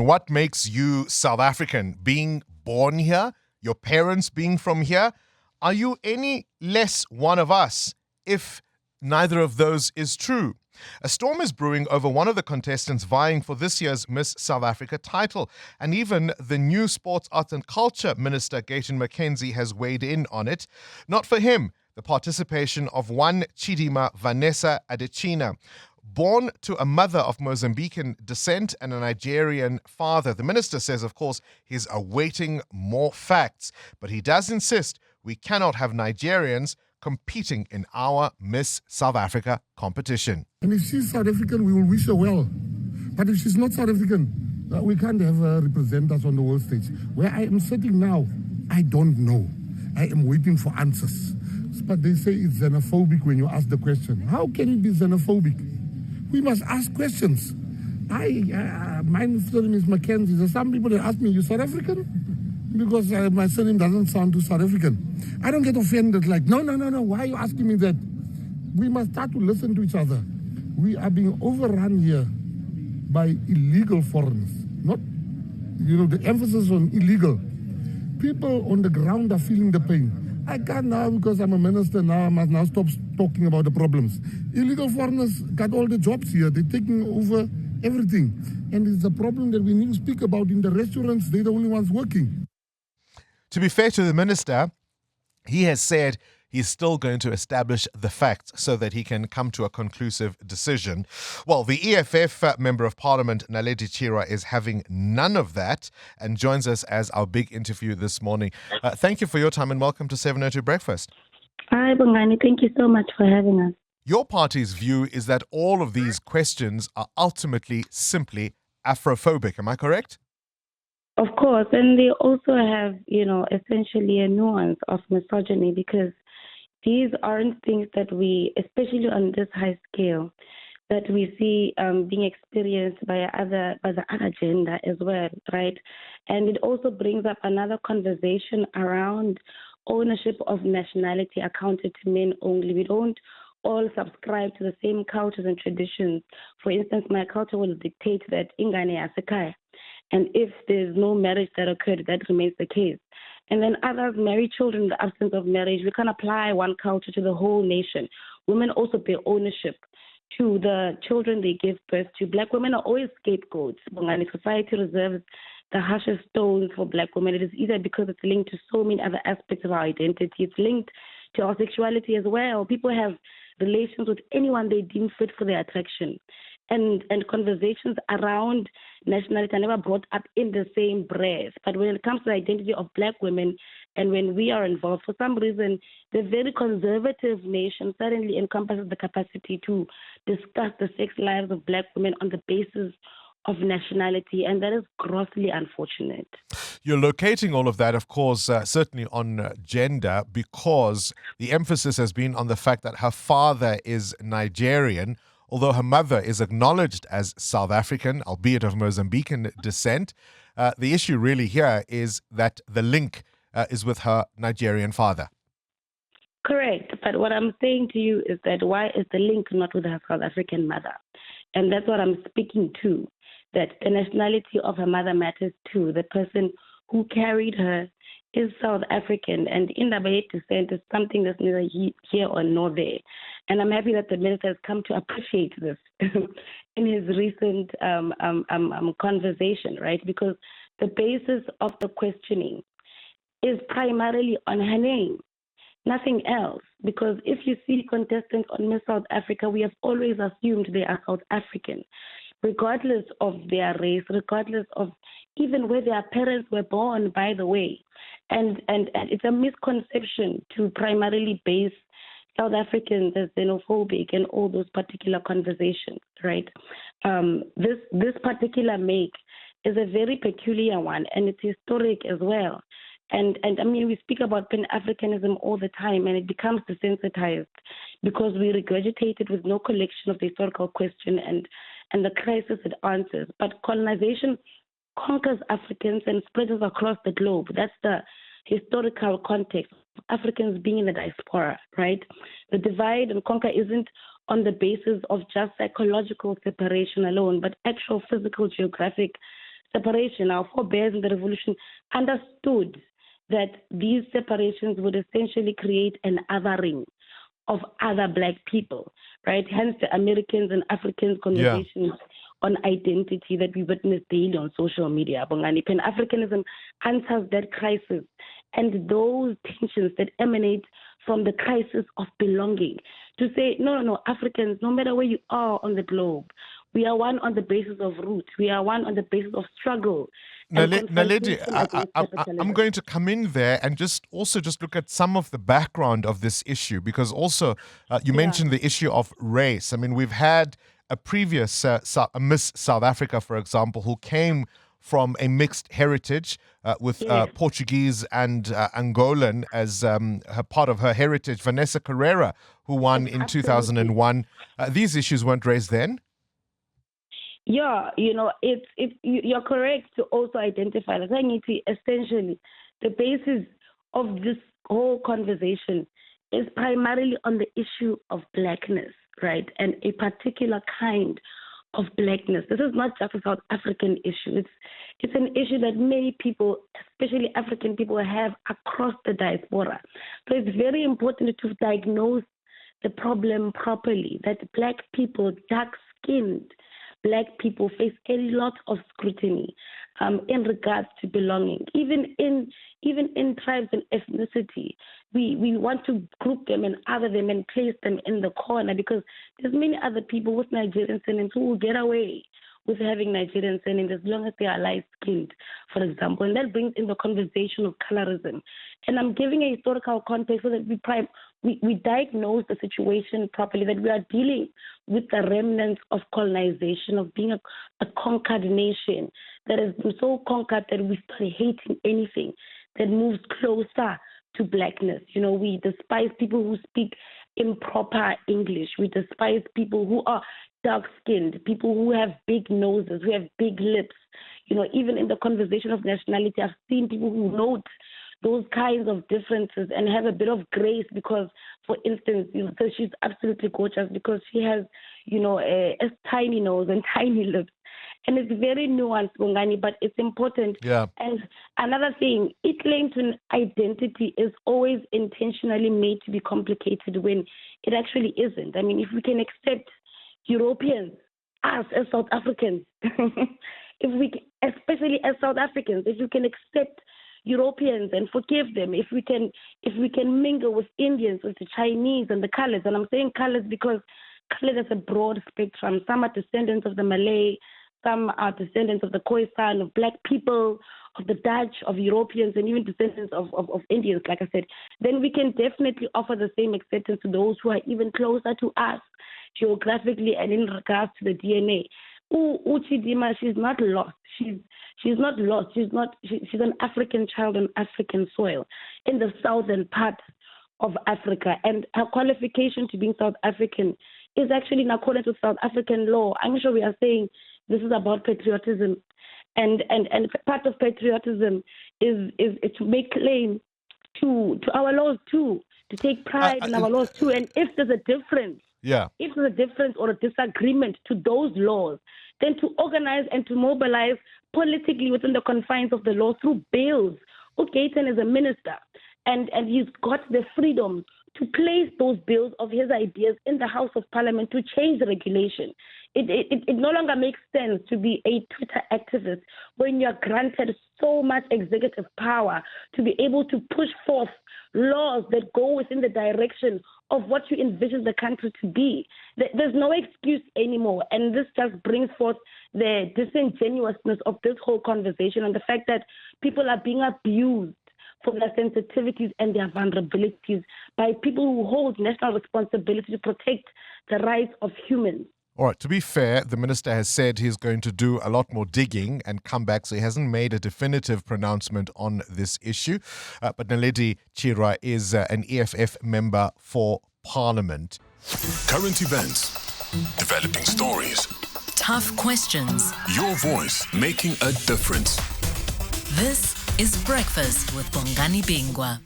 what makes you South African? Being born here, your parents being from here? Are you any less one of us if neither of those is true? A storm is brewing over one of the contestants vying for this year's Miss South Africa title. And even the new Sports, Arts and Culture Minister, Gayton McKenzie, has weighed in on it. Not for him, the participation of one Chidimma Adetshina. Born to a mother of Mozambican descent and a Nigerian father, the minister says, of course, he's awaiting more facts. But he does insist we cannot have Nigerians competing in our Miss South Africa competition. And if she's South African, we will wish her well. But if she's not South African, we can't have her represent us on the world stage. Where I am sitting now, I don't know. I am waiting for answers. But they say it's xenophobic when you ask the question. How can it be xenophobic? We must ask questions. My surname is Mackenzie. So some people ask me, you South African? Because my surname doesn't sound too South African. I don't get offended like, no. Why are you asking me that? We must start to listen to each other. We are being overrun here by illegal foreigners. Not, the emphasis on illegal. People on the ground are feeling the pain. I can't now, because I'm a minister now, I must now stop talking about the problems. Illegal foreigners got all the jobs here. They're taking over everything. And it's a problem that we need to speak about in the restaurants. They're the only ones working. To be fair to the minister, he has said he's still going to establish the facts so that he can come to a conclusive decision. Well, the EFF Member of Parliament, Naledi Chirwa, is having none of that and joins us as our big interview this morning. Thank you for your time and welcome to 702 Breakfast. Hi, Bongani. Thank you so much for having us. Your party's view is that all of these questions are ultimately simply Afrophobic. Am I correct? Of course. And they also have, essentially a nuance of misogyny, because these aren't things that we, especially on this high scale, that we see being experienced by the other gender as well, right? And it also brings up another conversation around ownership of nationality accounted to men only. We don't all subscribe to the same cultures and traditions. For instance, my culture will dictate that ingane yasekhaya. And if there's no marriage that occurred, that remains the case. And then others marry children in the absence of marriage. We can apply one culture to the whole nation. Women also bear ownership to the children they give birth to. Black women are always scapegoats. Bongani, society reserves the harshest stones for Black women. It is either because it's linked to so many other aspects of our identity. It's linked to our sexuality as well. People have relations with anyone they deem fit for their attraction. And conversations around nationality are never brought up in the same breath. But when it comes to the identity of Black women, and when we are involved, for some reason, the very conservative nation suddenly encompasses the capacity to discuss the sex lives of Black women on the basis of nationality, and that is grossly unfortunate. You're locating all of that, of course, certainly on gender, because the emphasis has been on the fact that her father is Nigerian, although her mother is acknowledged as South African, albeit of Mozambican descent. The issue really here is that the link is with her Nigerian father. Correct. But what I'm saying to you is that why is the link not with her South African mother? And that's what I'm speaking to, that the nationality of her mother matters too. The person who carried her is South African, and Indaba descent is something that's neither here or nor there. And I'm happy that the minister has come to appreciate this in his recent conversation, right? Because the basis of the questioning is primarily on her name, nothing else. Because if you see contestants on Miss South Africa, we have always assumed they are South African, regardless of their race, regardless of even where their parents were born, by the way. And it's a misconception to primarily base South Africans as xenophobic and all those particular conversations, right? This particular make is a very peculiar one, and it's historic as well. And I mean, we speak about Pan-Africanism all the time, and it becomes desensitized because we regurgitate it with no collection of the historical question and the crisis it answers. But colonization conquers Africans and spreads us across the globe. That's the historical context of Africans being in the diaspora, right? The divide and conquer isn't on the basis of just psychological separation alone, but actual physical, geographic separation, our forebears in the revolution understood that these separations would essentially create an othering of other black people, right? Hence the Americans and Africans conversations on identity that we witness daily on social media. Bongani, Pan-Africanism answers that crisis and those tensions that emanate from the crisis of belonging. To say, no, Africans, no matter where you are on the globe, we are one on the basis of roots. We are one on the basis of struggle. Naledi, I'm going to come in there and just look at some of the background of this issue, because also you mentioned the issue of race. I mean, we've had a previous Miss South Africa, for example, who came from a mixed heritage with Portuguese and Angolan as her part of her heritage, Vanessa Carrera, who won in 2001. These issues weren't raised then? Yeah, you're correct to also identify that. I need to essentially, the basis of this whole conversation is primarily on the issue of blackness, right? And a particular kind of blackness. This is not just a South African issue. It's an issue that many people, especially African people, have across the diaspora. So it's very important to diagnose the problem properly, that black people, dark-skinned black people, face a lot of scrutiny in regards to belonging. Even in tribes and ethnicity, we want to group them and other them and place them in the corner, because there's many other people with Nigerian surnames who will get away with having Nigerian surnames as long as they are light-skinned, for example. And that brings in the conversation of colorism. And I'm giving a historical context so that we diagnose the situation properly, that we are dealing with the remnants of colonization, of being a conquered nation that has been so conquered that we start hating anything that moves closer to blackness. We despise people who speak improper English. We despise people who are dark-skinned, people who have big noses, who have big lips. Even in the conversation of nationality, I've seen people who note those kinds of differences and have a bit of grace because, for instance, so she's absolutely gorgeous because she has, a tiny nose and tiny lips. And it's very nuanced, Bongani, but it's important. Yeah. And another thing, it linked to an identity is always intentionally made to be complicated when it actually isn't. I mean, if we can accept Europeans, us as South Africans, especially as South Africans, if we can accept Europeans and forgive them, if we can mingle with Indians, with the Chinese and the colors, and I'm saying colors because color is a broad spectrum. Some are descendants of the Malay, some are descendants of the Khoisan, of black people, of the Dutch, of Europeans, and even descendants of Indians, like I said, then we can definitely offer the same acceptance to those who are even closer to us geographically and in regards to the DNA. Chidimma, she's not lost. She's not lost. She's an African child on African soil in the southern part of Africa, and her qualification to being South African is actually in accordance with South African law. I'm sure we are saying this is about patriotism, and part of patriotism is to make claim to our laws too, to take pride in our laws too. And if there's a difference, if there's a difference or a disagreement to those laws, then to organize and to mobilize politically within the confines of the law through bills. Gayton is a minister, and he's got the freedom to place those bills of his ideas in the House of Parliament to change the regulation. It no longer makes sense to be a Twitter activist when you are granted so much executive power to be able to push forth laws that go within the direction of what you envision the country to be. There's no excuse anymore, and this just brings forth the disingenuousness of this whole conversation and the fact that people are being abused for their sensitivities and their vulnerabilities by people who hold national responsibility to protect the rights of humans. All right, to be fair, the minister has said he's going to do a lot more digging and come back, so he hasn't made a definitive pronouncement on this issue. But Naledi Chirwa is an EFF member for Parliament. Current events, developing stories, tough questions, your voice making a difference. This is Breakfast with Bongani Bingwa.